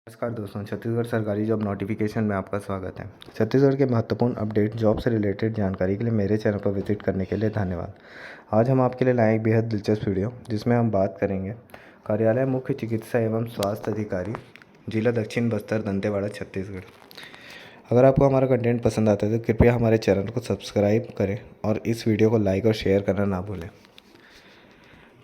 नमस्कार दोस्तों, छत्तीसगढ़ सरकारी जॉब नोटिफिकेशन में आपका स्वागत है। छत्तीसगढ़ के महत्वपूर्ण अपडेट जॉब से रिलेटेड जानकारी के लिए मेरे चैनल पर विजिट करने के लिए धन्यवाद। आज हम आपके लिए लाए एक बेहद दिलचस्प वीडियो जिसमें हम बात करेंगे कार्यालय मुख्य चिकित्सा एवं स्वास्थ्य अधिकारी, जिला दक्षिण बस्तर, दंतेवाड़ा, छत्तीसगढ़। अगर आपको हमारा कंटेंट पसंद आता है तो कृपया हमारे चैनल को सब्सक्राइब करें और इस वीडियो को लाइक और शेयर करना ना भूलें।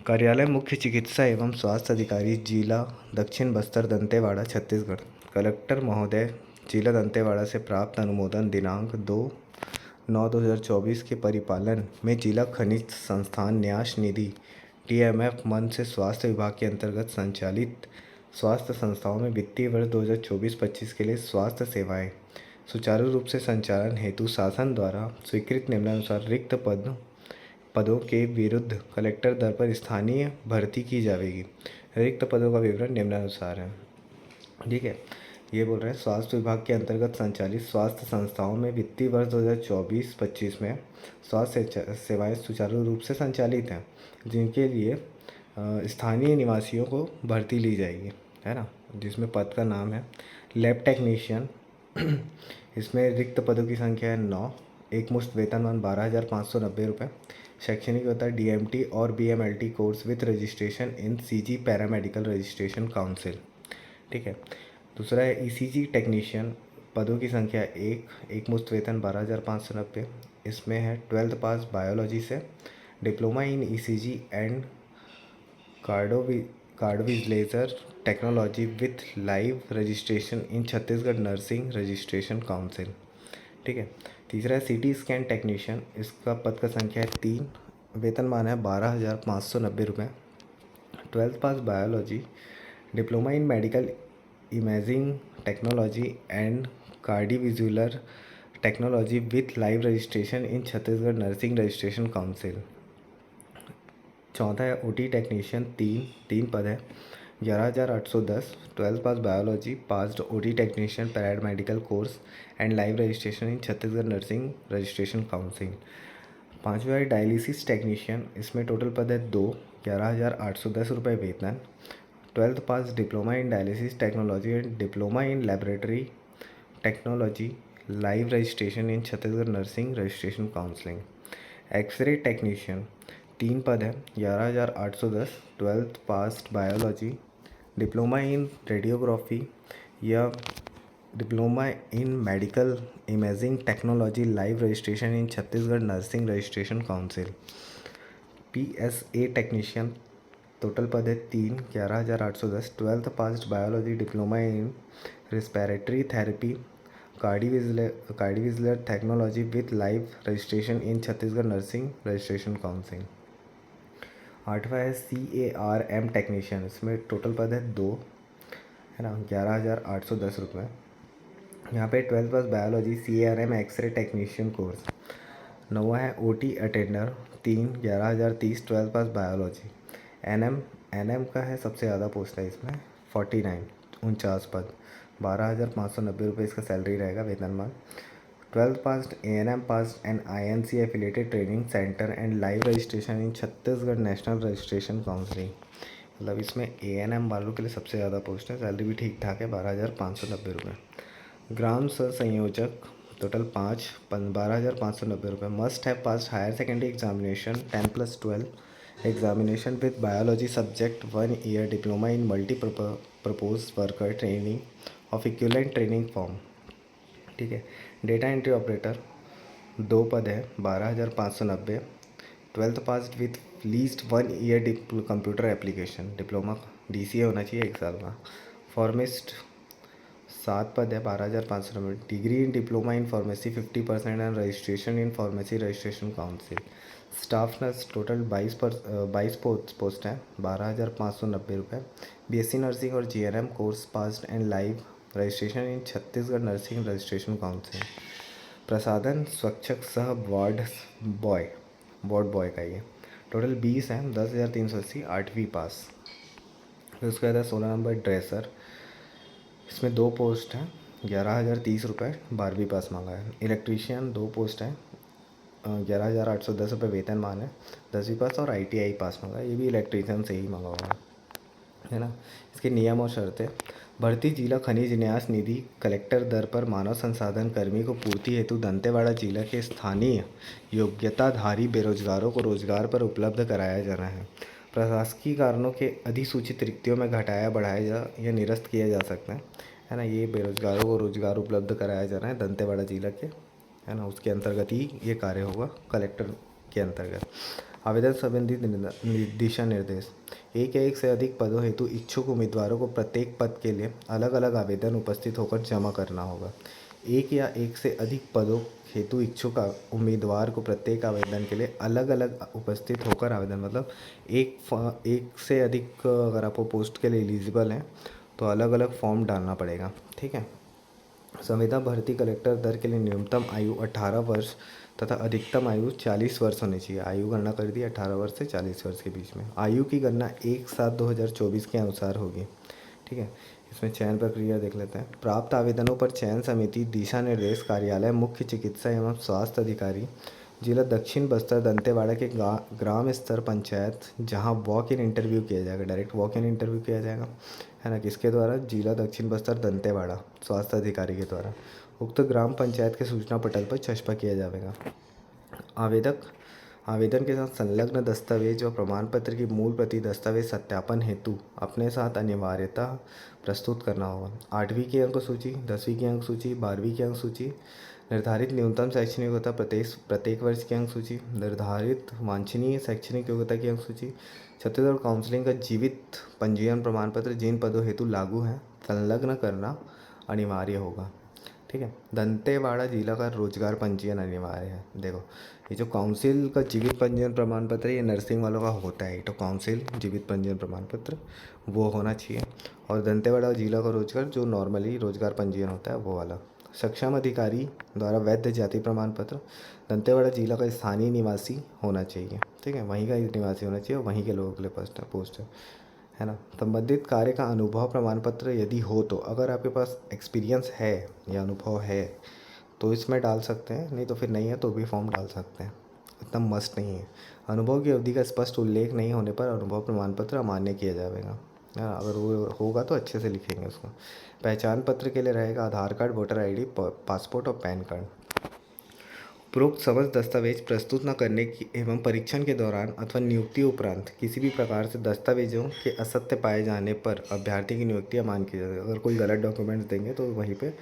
कार्यालय मुख्य चिकित्सा एवं स्वास्थ्य अधिकारी, जिला दक्षिण बस्तर, दंतेवाड़ा, छत्तीसगढ़। कलेक्टर महोदय, जिला दंतेवाड़ा से प्राप्त अनुमोदन दिनांक 2/9/2024 के परिपालन में जिला खनिज संस्थान न्यास निधि TMF मन से स्वास्थ्य विभाग के अंतर्गत संचालित स्वास्थ्य संस्थाओं में वित्तीय वर्ष 2024-25 के लिए स्वास्थ्य सेवाएं सुचारू रूप से संचालन हेतु शासन द्वारा स्वीकृत निम्नानुसार रिक्त पदों के विरुद्ध कलेक्टर दर पर स्थानीय भर्ती की जाएगी। रिक्त पदों का विवरण निम्नानुसार है। ठीक है, ये बोल रहे हैं स्वास्थ्य विभाग के अंतर्गत संचालित स्वास्थ्य संस्थाओं में वित्तीय वर्ष 2024-25 में स्वास्थ्य सेवाएं सुचारू रूप से संचालित हैं, जिनके लिए स्थानीय निवासियों को भर्ती ली जाएगी, है ना, जिसमें पद का नाम है लैब टेक्नीशियन। इसमें रिक्त पदों की संख्या है 9। एक मुश्त वेतनमान 12,590 रुपये। शैक्षणिक होता है DMT और BMLT course with registration in CG paramedical registration council. ठीक है। दूसरा है ECG टेक्नीशियन, पदों की संख्या एक मुश्त वेतन 12,590। इसमें है 12th पास बायोलॉजी से, diploma in ECG and cardiovascular technology with live registration in Chhattisgarh nursing registration council. ठीक है। तीसरा है CT स्कैन टेक्नीशियन, इसका पद का संख्या है 3, वेतनमान है 12,590 रुपये। 12th pass biology, diploma in medical imaging technology and cardiovascular technology with live registration in Chhattisgarh nursing registration council. चौथा है OT टेक्नीशियन, तीन पद है 11,810। 12th pass biology, passed OT technician paramedical course and live registration in Chhattisgarh nursing registration council. पाँचवा है dialysis technician, इसमें total पद है 2, 11,810 रुपये वेतन। 12th pass diploma in dialysis technology and diploma in laboratory technology live registration in Chhattisgarh nursing registration counselling. X-ray technician, 3 पद है 11,810। 12th passed biology, diploma in radiography या diploma in medical imaging technology live registration in Chhattisgarh nursing registration council. PSA technician, total पद है 3, 11,810। 12th passed biology, diploma in respiratory therapy cardiovascular technology with live registration in Chhattisgarh nursing registration council. 8वां है CARM technician, इसमें total पद है 2, है ना, 11,810 रुपये। यहाँ पे 12th pass biology CARM x-ray technician course. 9वां है OT attender, 3, 11,030। 12th pass biology. NM का है सबसे ज़्यादा पोस्ट है इसमें 49 पद, 12,590 रुपये इसका सैलरी रहेगा वेतनमान। 12th pass ANM pass and INC affiliated training centre and live registration in Chhattisgarh national registration counselling. मतलब इसमें ANM वालों के लिए सबसे ज़्यादा पोस्ट है, सैलरी भी ठीक ठाक है 12,590 रुपये। ग्राम संयोजक, टोटल 5, 12,590 रुपये। Must have pass higher secondary examination 10+12 examination with biology subject 1 year diploma in multi purpose worker training of equivalent training form. ठीक है। डेटा एंट्री ऑपरेटर, 2 पद है 12,590। 12th pass with least 1 year computer application, diploma DCA होना चाहिए 1 साल का। फॉर्मिस्ट, 7 पद है 12,590। Degree in diploma in pharmacy 50% and registration in pharmacy registration council. Staff nurse, total 22 post हैं, 12,590 रुपये। BSc नर्सिंग और GNM course passed and live registration in Chhattisgarh nursing registration council. प्रसाधन स्वच्छक सह वार्ड बॉय का ये टोटल 20 हैं, 10,380। 8वीं पास। फिर उसके बाद है 16 नंबर ड्रेसर, इसमें 2 पोस्ट हैं, 11,030 रुपये, 12वीं पास मांगा है। इलेक्ट्रीशियन 2 पोस्ट हैं, 11,810 रुपये वेतन मान है, 10वीं पास और ITI पास मांगा है, ये भी इलेक्ट्रीशियन से ही मांगा हुआ है। है ना। इसके नियम और शर्तें। भर्ती जिला खनिज न्यास निधि कलेक्टर दर पर मानव संसाधन कर्मी को पूर्ति हेतु दंतेवाड़ा जिला के स्थानीय योग्यताधारी बेरोजगारों को रोजगार पर उपलब्ध कराया जाना है। प्रशासकीय कारणों के अधिसूचित रिक्तियों में घटाया बढ़ाया या निरस्त किया जा सकता है ना। ये बेरोजगारों को रोजगार उपलब्ध कराया जाना है दंतेवाड़ा जिला के, है ना। उसके अंतर्गत ही ये कार्य होगा कलेक्टर के अंतर्गत। आवेदन संबंधी दिशा निर्देश। एक या एक से अधिक पदों हेतु इच्छुक उम्मीदवारों को प्रत्येक पद के लिए अलग अलग आवेदन उपस्थित होकर जमा करना होगा। एक या एक से अधिक पदों हेतु इच्छुक उम्मीदवार को प्रत्येक आवेदन के लिए अलग अलग उपस्थित होकर आवेदन, मतलब एक से अधिक अगर आपको पोस्ट के लिए एलिजिबल हैं तो अलग अलग फॉर्म डालना पड़ेगा, ठीक है। संविदा भर्ती कलेक्टर दर के लिए न्यूनतम आयु 18 वर्ष तथा अधिकतम आयु 40 वर्ष होनी चाहिए। आयु गणना कर दी 18 वर्ष से 40 वर्ष के बीच में। आयु की गणना 1/7/2024 के अनुसार होगी, ठीक है। इसमें चयन प्रक्रिया देख लेते हैं। प्राप्त आवेदनों पर चयन समिति दिशा निर्देश कार्यालय मुख्य चिकित्सा एवं स्वास्थ्य अधिकारी जिला दक्षिण बस्तर दंतेवाड़ा के ग्राम स्तर पंचायत, जहां वॉक इन इंटरव्यू किया जाएगा, डायरेक्ट वॉक इन इंटरव्यू किया जाएगा, है ना। किसके द्वारा? जिला दक्षिण बस्तर दंतेवाड़ा स्वास्थ्य अधिकारी के द्वारा। उक्त ग्राम पंचायत के सूचना पटल पर चस्पा किया जाएगा। आवेदन के साथ संलग्न दस्तावेज व प्रमाण पत्र की मूल प्रति दस्तावेज सत्यापन हेतु अपने साथ अनिवार्यतः प्रस्तुत करना होगा। 8वीं की अंक सूची, 10वीं की अंक सूची, 12वीं की अंक सूची, निर्धारित न्यूनतम शैक्षणिक योग्यता प्रत्येक वर्ष की अंक सूची, निर्धारित वांछनीय शैक्षणिक योग्यता की अंक सूची, छत्तीसगढ़ काउंसिलिंग का जीवित पंजीयन प्रमाण पत्र जिन पदों हेतु लागू है संलग्न करना अनिवार्य होगा, ठीक है। दंतेवाड़ा जिला का रोजगार पंजीयन अनिवार्य है। देखो, ये जो काउंसिल का जीवित पंजीयन प्रमाण पत्र ये नर्सिंग वालों का होता है, तो काउंसिल जीवित पंजीयन प्रमाण पत्र वो होना चाहिए। और दंतेवाड़ा जिला का रोजगार जो नॉर्मली रोजगार पंजीयन होता है वो वाला। सक्षम अधिकारी द्वारा वैध जाति प्रमाण पत्र। दंतेवाड़ा जिला का स्थानीय निवासी होना चाहिए, ठीक है। वहीं का निवासी होना चाहिए, वहीं के लोगों के लिए पोस्ट है ना। संबंधित कार्य का अनुभव प्रमाण पत्र यदि हो तो, अगर आपके पास एक्सपीरियंस है या अनुभव है तो इसमें डाल सकते हैं, नहीं तो फिर नहीं है तो भी फॉर्म डाल सकते हैं, इतना मस्ट नहीं है। अनुभव की अवधि का स्पष्ट उल्लेख नहीं होने पर अनुभव प्रमाण पत्र अमान्य किया जाएगा, हाँ। अगर वो होगा तो अच्छे से लिखेंगे उसको। पहचान पत्र के लिए रहेगा आधार कार्ड, वोटर आईडी, पासपोर्ट और पैन कार्ड। उपरोक्त समस्त दस्तावेज प्रस्तुत न करने की एवं परीक्षण के दौरान अथवा नियुक्ति उपरांत किसी भी प्रकार से दस्तावेजों के असत्य पाए जाने पर अभ्यर्थी की नियुक्ति अमान्य की जाएगी। अगर कोई गलत डॉक्यूमेंट्स देंगे तो वहीं पे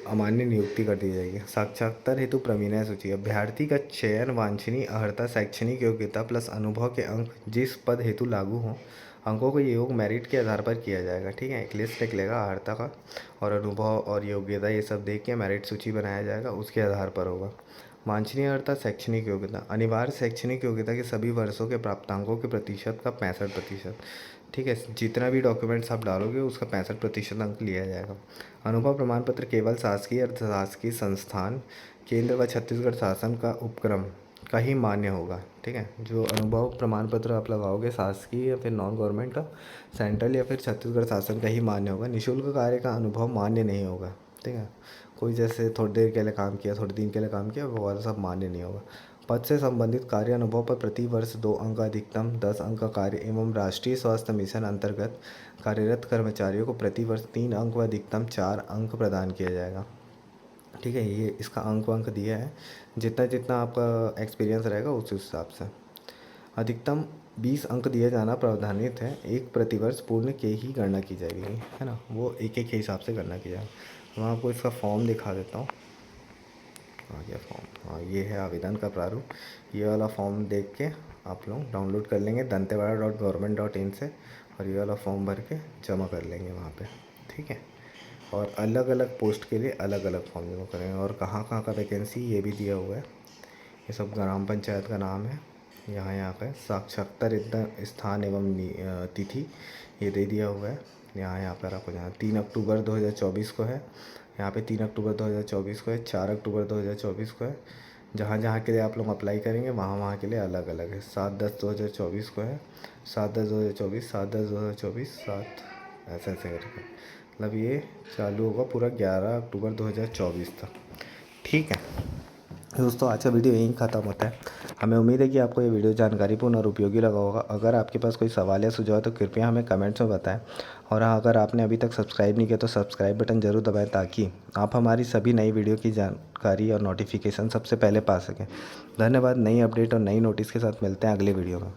अमान्य नियुक्ति कर दी जाएगी। साक्षात्कार हेतु प्रवीणा सूची। अभ्यर्थी का चयन वांछनीय अर्हता, शैक्षणिक योग्यता प्लस अनुभव के अंक जिस पद हेतु लागू हों, अंकों का योग मेरिट के आधार पर किया जाएगा, ठीक है। एक लिस्ट निकलेगा अर्हता का और अनुभव और योग्यता, ये सब देख के मेरिट सूची बनाया जाएगा, उसके आधार पर होगा। वांछनीय अर्हता, शैक्षणिक योग्यता। अनिवार्य शैक्षणिक योग्यता के सभी वर्षों के प्राप्तांकों के प्रतिशत का 65%, ठीक है। जितना भी डॉक्यूमेंट्स आप डालोगे उसका 65% अंक लिया जाएगा। अनुभव प्रमाण पत्र केवल शासकीय अर्धशासकीय संस्थान, केंद्र व छत्तीसगढ़ शासन का उपक्रम का ही मान्य होगा, ठीक है। जो अनुभव प्रमाण पत्र आप लगाओगे शासकीय या फिर नॉन गवर्नमेंट का, सेंट्रल या फिर छत्तीसगढ़ शासन का ही मान्य होगा। निःशुल्क कार्य का अनुभव मान्य नहीं होगा, ठीक है। कोई जैसे थोड़ी देर के लिए काम किया, थोड़े दिन के लिए काम किया, वो वाला सब मान्य नहीं होगा। पद से संबंधित कार्य अनुभव पर प्रति वर्ष 2 अंक, अधिकतम 10 अंक का कार्य एवं राष्ट्रीय स्वास्थ्य मिशन अंतर्गत कार्यरत कर्मचारियों को प्रति वर्ष 3 अंक व अधिकतम 4 अंक प्रदान किया जाएगा, ठीक है। ये इसका अंक दिया है, जितना जितना आपका एक्सपीरियंस रहेगा उस हिसाब से। अधिकतम 20 अंक दिया जाना प्रावधानित है। एक प्रतिवर्ष पूर्ण के ही गणना की जाएगी, है ना। वो एक एक के हिसाब से गणना की जाएगी। मैं आपको इसका फॉर्म दिखा देता हूँ। आ गया फॉर्म, हाँ ये है आवेदन का प्रारूप। ये वाला फॉर्म देख के आप लोग डाउनलोड कर लेंगे dantewada.government.in से, और ये वाला फॉर्म भर के जमा कर लेंगे वहाँ पे, ठीक है। और अलग अलग पोस्ट के लिए अलग अलग फॉर्म जमा करेंगे, और कहाँ कहाँ का वैकेंसी ये भी दिया हुआ है। ये सब ग्राम पंचायत का नाम है, यहाँ पे साक्षात्कार स्थान एवं तिथि ये दे दिया हुआ है। यहाँ पर आपको जाना 3 अक्टूबर 2024 को है, यहाँ पे 3 अक्टूबर 2024 को है, 4 अक्टूबर 2024 को है। जहाँ जहाँ के लिए आप लोग अप्लाई करेंगे वहाँ वहाँ के लिए अलग अलग है। 7/10/2024 को है, 7/10/2024, 7/10/2024, 7 ऐसे ऐसे करके, मतलब ये चालू होगा पूरा 11 अक्टूबर 2024 तक, ठीक है। दोस्तों आज का वीडियो यहीं ख़त्म होता है। हमें उम्मीद है कि आपको ये वीडियो जानकारीपूर्ण और उपयोगी लगा होगा। अगर आपके पास कोई सवाल या सुझाव है तो कृपया हमें कमेंट्स में बताएं। और हाँ, अगर आपने अभी तक सब्सक्राइब नहीं किया तो सब्सक्राइब बटन ज़रूर दबाएं ताकि आप हमारी सभी नई वीडियो की जानकारी और नोटिफिकेशन सबसे पहले पा सकें। धन्यवाद। नई अपडेट और नई नोटिस के साथ मिलते हैं अगले वीडियो में।